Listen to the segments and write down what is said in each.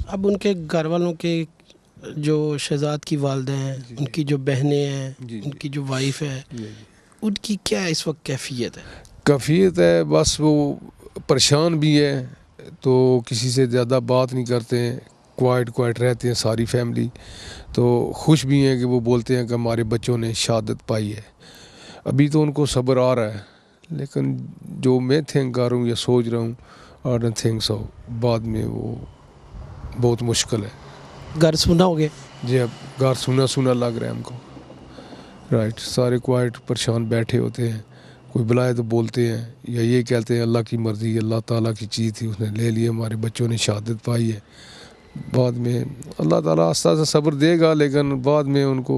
اب ان کے گھر والوں کے جو شہزاد کی والدہ ہیں، ان کی جو بہنیں ہیں، ان کی جو وائف ہے، ان کی کیا اس وقت کیفیت ہے؟ کیفیت ہے بس وہ پریشان بھی ہے، تو کسی سے زیادہ بات نہیں کرتے ہیں، کوائٹ رہتے ہیں ساری فیملی. تو خوش بھی ہیں کہ وہ بولتے ہیں کہ ہمارے بچوں نے شہادت پائی ہے. ابھی تو ان کو صبر آ رہا ہے، لیکن جو میں تھنک کر رہا ہوں یا سوچ رہا ہوں آئی ڈونٹ تھنک سو، بعد میں وہ بہت مشکل ہے. گھر سونا ہو گیا؟ جی اب گھر سونا لگ رہا ہے ہم کو. رائٹ، سارے کوائٹ پریشان بیٹھے ہوتے ہیں، کوئی بلائے تو بولتے ہیں یا یہ کہتے ہیں اللہ کی مرضی، اللہ تعالیٰ کی چیز تھی، اس نے لے لی، ہمارے بچوں نے شہادت پائی ہے. بعد میں اللہ تعالیٰ آستہ آستہ صبر دے گا، لیکن بعد میں ان کو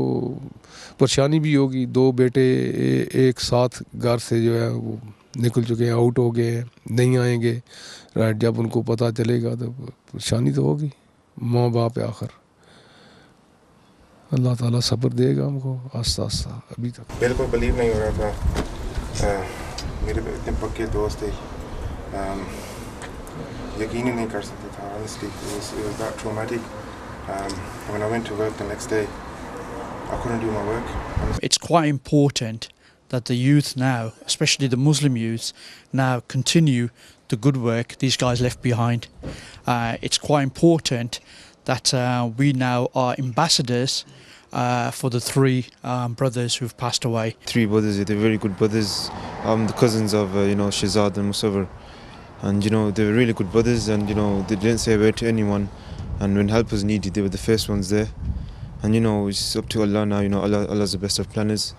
پریشانی بھی ہوگی. 2 بیٹے ایک ساتھ گھر سے جو ہے وہ نکل چکے ہیں، آؤٹ ہو گئے ہیں، نہیں آئیں گے. رائٹ، جب ان کو پتہ چلے گا تو پریشانی تو ہوگی. ماں باپ ہے آخر. اللہ تعالیٰ صبر دے گا ہم کو آستہ آستہ. ابھی تک بالکل بلیو نہیں ہو رہا تھا. میرے اتنے پکے دوست تھے، یقین ہی نہیں کر سکتا تھا. Honestly, it was that traumatic. When I went to work the next day, I couldn't do my work. It's quite important that the youth now, especially the Muslim youth, now continue the good work these guys left behind. It's quite important that we now are ambassadors for the 3 brothers who've passed away. 3 brothers, they're very good brothers, the cousins of Shehzad and Musawwir, and they were really good brothers, and they didn't say a word to anyone, and when help was needed they were the first ones there. And it's up to Allah now. Allah's the best of planners,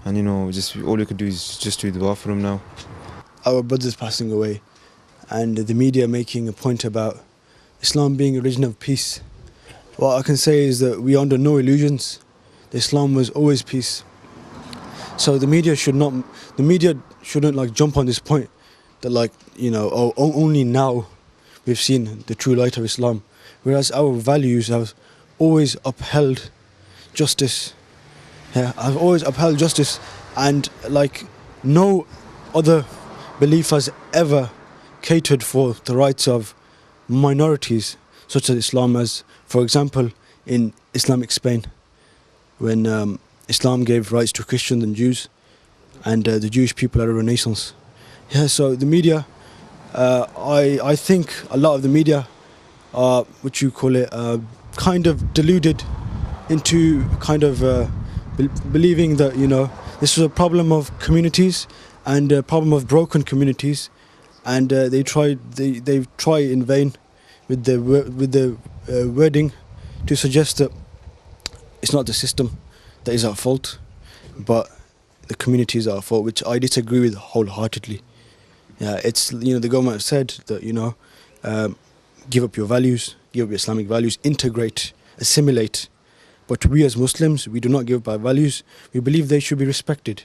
and just all we can do is just do dua for him now. Our brothers passing away, and the media making a point about Islam being a religion of peace. What I can say is that we are under no illusions. Islam was always peace. So the media shouldn't jump on this point that only now we've seen the true light of Islam, whereas our values have always upheld justice. Yeah, I've always upheld justice, and no other belief has ever catered for the rights of minorities such as Islam, as for example in Islamic Spain, when Islam gave rights to Christians and Jews, and the Jewish people had a renaissance. Yeah, so the media, I think a lot of the media are, what you call it, kind of deluded into believing that this is a problem of communities and a problem of broken communities, and they try in vain with the wording to suggest that it's not the system that is at fault, but the communities are at fault, which I disagree with wholeheartedly. Yeah, it's the government have said that give up your values, give up your Islamic values, integrate, assimilate. But we as Muslims, we do not give up our values. We believe they should be respected.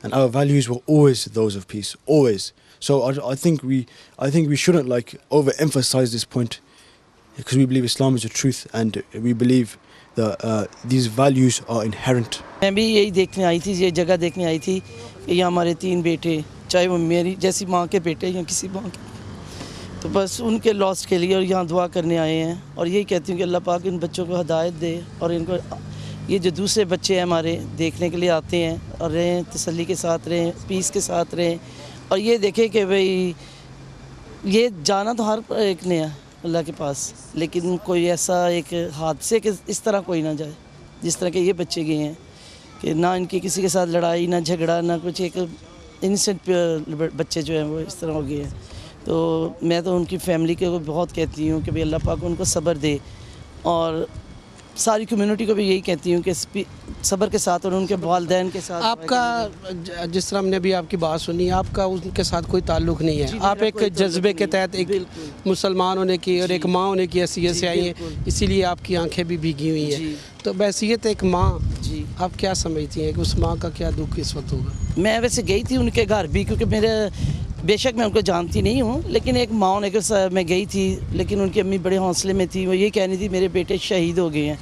And our values were always those of peace, always. So I think we shouldn't overemphasize this point, because we believe Islam is the truth, and we believe that these values are inherent. میں بھی یہی دیکھنے آئی تھی، یہ جگہ دیکھنے آئی تھی کہ یہ ہمارے 3 بیٹے، چاہے وہ میری جیسی ماں کے بیٹے یا کسی ماں کے، تو بس ان کے لاس کے لیے اور یہاں دعا کرنے آئے ہیں. اور یہی کہتی ہوں کہ اللہ پاک ان بچوں کو ہدایت دے، اور ان کو یہ جو دوسرے بچے ہیں ہمارے دیکھنے کے لیے آتے ہیں اور رہیں، تسلی کے ساتھ رہیں، پیس کے ساتھ رہیں، اور یہ دیکھیں کہ بھئی یہ جانا تو ہر ایک نے ہے اللہ کے پاس، لیکن کوئی ایسا ایک حادثے کے اس طرح کوئی نہ جائے جس طرح کہ یہ بچے گئے ہیں، کہ نہ ان کی کسی کے ساتھ لڑائی، نہ جھگڑا، نہ کچھ، ایک انسنٹ بچے جو ہیں وہ اس طرح ہو گئے ہیں. تو میں تو ان کی فیملی کے بہت کہتی ہوں کہ بھئی اللہ پاک ان کو صبر دے، اور ساری کمیونٹی کو بھی یہی کہتی ہوں کہ صبر کے ساتھ اور ان کے والدین کے ساتھ. آپ کا جس طرح ہم نے ابھی آپ کی بات سنی، آپ کا ان کے ساتھ کوئی تعلق نہیں ہے، آپ ایک جذبے کے تحت ایک مسلمان ہونے کی اور ایک ماں ہونے کی حیثیت سے آئی ہیں، اسی لیے آپ کی آنکھیں بھی بھیگی ہوئی ہیں. تو بحیثیت ایک ماں آپ کیا سمجھتی ہیں کہ اس ماں کا کیا دکھ اس وقت ہوگا؟ میں ویسے گئی تھی ان کے گھر بھی، کیونکہ میرے بے شک میں ان کو جانتی نہیں ہوں، لیکن ایک ماں ہونے کے ساتھ میں گئی تھی. لیکن ان کی امی بڑے حوصلے میں تھی، وہ یہ کہنی تھی میرے بیٹے شہید ہو گئے ہیں،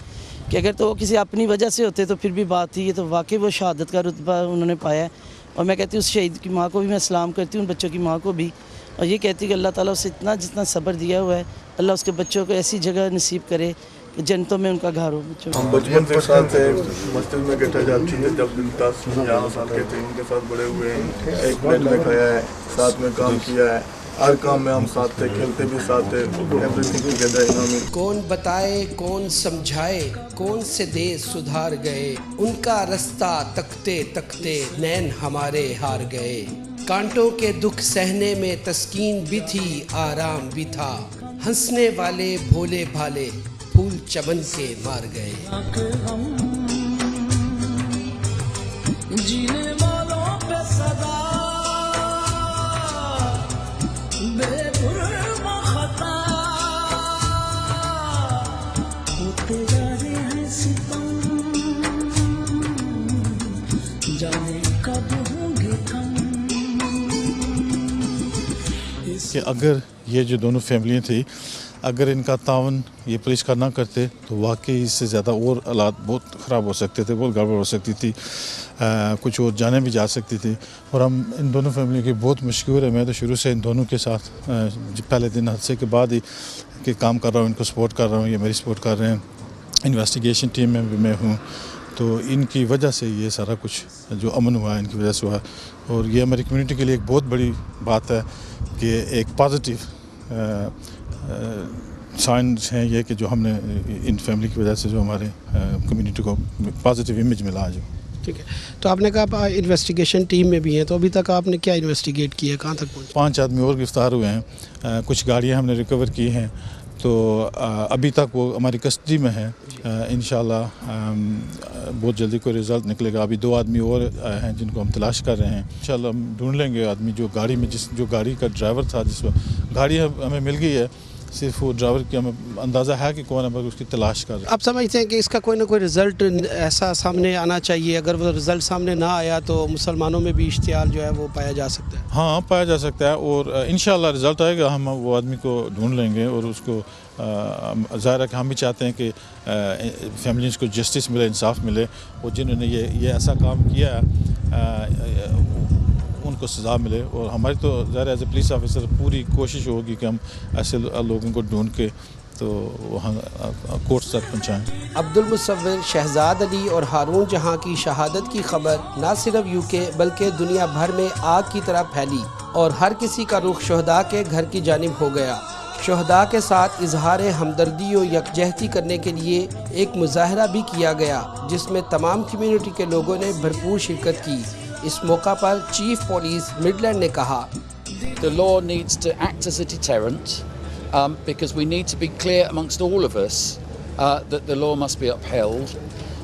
کہ اگر تو وہ کسی اپنی وجہ سے ہوتے تو پھر بھی بات تھی. یہ تو واقعی وہ شہادت کا رتبہ انہوں نے پایا ہے، اور میں کہتی ہوں اس شہید کی ماں کو بھی میں سلام کرتی ہوں، ان بچوں کی ماں کو بھی. اور یہ کہتی ہے کہ اللہ تعالیٰ اسے اتنا جتنا صبر دیا ہوا ہے اللہ اس کے بچوں کو ایسی جگہ نصیب کرے کہ جنتوں میں ان کا گھر ہو. ہم بچپن سے ساتھ تھے, مسجد میں اکٹھے جاتے تھے, جب 10-11 سال کے تھے ان کے ساتھ بڑے ہوئے ہیں, ایک پلیٹ میں کھایا ہے, ساتھ میں کام کیا ہے, ہر کام میں ہم ساتھ تھے, کھیلتے بھی ساتھ تھے, ایوریتھنگ ٹوگیدر. کون بتائے کون سمجھائے کون سے دے سدھار گئے, ان کا رستہ تکتے تکتے نین ہمارے ہار گئے. کانٹوں کے دکھ سہنے میں تسکین بھی تھی آرام بھی تھا, ہنسنے والے بھولے بھالے پھول چمن کے مار گئے. جینے والوں پہ صدا بے جرم خطا ہوتے جا رہے ہیں ستم, جانے کب ہوں گے کم. کہ اگر یہ جو دونوں فیملیاں تھیں, اگر ان کا تعاون یہ پولیس کا نہ کرتے تو واقعی اس سے زیادہ اور حالات بہت خراب ہو سکتے تھے, بہت گڑبڑ ہو سکتی تھی, کچھ اور جانیں بھی جا سکتی تھی. اور ہم ان دونوں فیملیوں کے بہت مشکور ہیں. میں تو شروع سے ان دونوں کے ساتھ پہلے دن حادثے کے بعد ہی کہ کام کر رہا ہوں, ان کو سپورٹ کر رہا ہوں, یہ میری سپورٹ کر رہے ہیں. انویسٹیگیشن ٹیم میں بھی میں ہوں, تو ان کی وجہ سے یہ سارا کچھ جو امن ہوا ہے ان کی وجہ سے ہوا. اور یہ ہماری کمیونٹی کے لیے ایک بہت بڑی بات ہے کہ ایک پازیٹیو سائنس ہیں یہ کہ جو ہم نے ان فیملی کی وجہ سے جو ہمارے کمیونٹی کو پازیٹیو امیج ملا آج. ٹھیک ہے, تو آپ نے کہا آپ انویسٹیگیشن ٹیم میں بھی ہیں, تو ابھی تک آپ نے کیا انویسٹیگیٹ کیا ہے, کہاں تک پہنچے؟ 5 آدمی اور گرفتار ہوئے ہیں, کچھ گاڑیاں ہم نے ریکور کی ہیں, تو ابھی تک وہ ہماری کسٹڈی میں ہیں. انشاءاللہ بہت جلدی کوئی رزلٹ نکلے گا. ابھی 2 آدمی اور ہیں جن کو ہم تلاش کر رہے ہیں. انشاءاللہ ہم ڈھونڈ لیں گے آدمی جو گاڑی میں جو گاڑی کا ڈرائیور تھا, جس وقت گاڑی ہمیں مل گئی ہے, صرف وہ ڈرائیور کی ہمیں اندازہ ہے کہ کون ہے, مگر اس کی تلاش کر رہے ہیں. آپ سمجھتے ہیں کہ اس کا کوئی نہ کوئی رزلٹ ایسا سامنے آنا چاہیے, اگر وہ رزلٹ سامنے نہ آیا تو مسلمانوں میں بھی اشتعال جو ہے وہ پایا جا سکتا ہے؟ ہاں پایا جا سکتا ہے, اور انشاءاللہ رزلٹ آئے گا, ہم وہ آدمی کو ڈھونڈ لیں گے. اور اس کو ظاہر ہے کہ ہم بھی چاہتے ہیں کہ فیملیز کو جسٹس ملے, انصاف ملے, اور جنہوں نے یہ ایسا کام کیا ہے ان کو سزا ملے. اور ہماری تو ظاہر ایز اے پولیس آفیسر پوری کوشش ہوگی کہ ہم ایسے لوگوں کو ڈھونڈ کے تو وہاں کورٹ تک پہنچائیں. عبدالمصور شہزاد علی اور ہارون جہاں کی شہادت کی خبر نہ صرف UK بلکہ دنیا بھر میں آگ کی طرح پھیلی, اور ہر کسی کا رخ شہداء کے گھر کی جانب ہو گیا. شہداء کے ساتھ اظہار ہمدردی و یکجہتی کرنے کے لیے ایک مظاہرہ بھی کیا گیا, جس میں تمام کمیونٹی کے لوگوں نے بھرپور شرکت کی. اس موقع پر چیف پولیس مڈلینڈ نے کہا, The law needs to act as a deterrent because we need to be clear amongst all of us that the law must be upheld.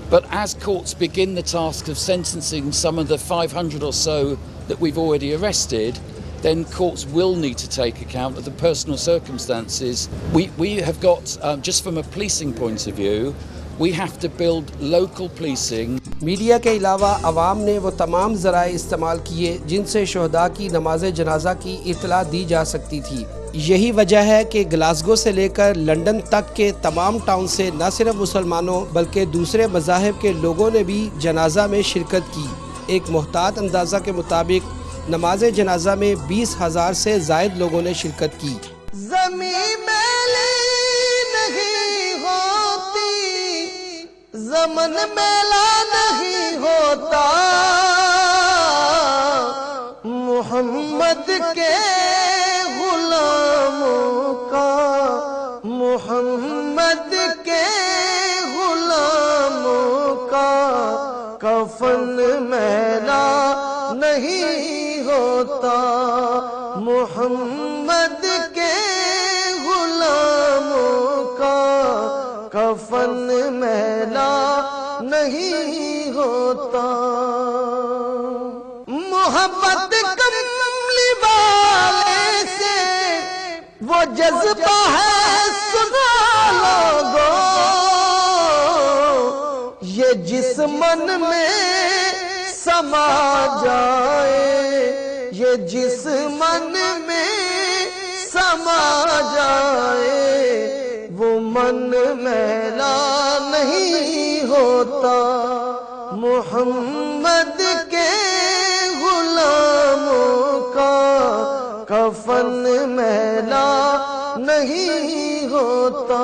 But as courts begin the task of sentencing some of the 500 or so that we've already arrested, then courts will need to take account of the personal circumstances. We have got, just from a policing point of view, we have to build local policing. Media کے علاوہ عوام نے وہ تمام ذرائع استعمال کیے جن سے شہداء کی نماز جنازہ کی اطلاع دی جا سکتی تھی. یہی وجہ ہے کہ گلاسگو سے لے کر لنڈن تک کے تمام ٹاؤن سے نہ صرف مسلمانوں بلکہ دوسرے مذاہب کے لوگوں نے بھی جنازہ میں شرکت کی. ایک محتاط اندازہ کے مطابق نماز جنازہ میں 20,000 سے زائد لوگوں نے شرکت کی. زمین میلی نہیں ہوتی, زمن میلا نہیں ہوتا, محمد کے غلاموں کا, محمد کے غلاموں کا کفن میلا نہیں ہوتا, محمد کے غلاموں کا کفن میلا نہیں ہوتا. محبت کملی والے سے وہ جذبہ ہے سنا لوگوں, یہ جس من میں سما جائے, یہ جس من میں سما جائے, وہ من میلا نہیں ہوتا. محمد کے غلاموں کا کفن میلا نہیں ہوتا.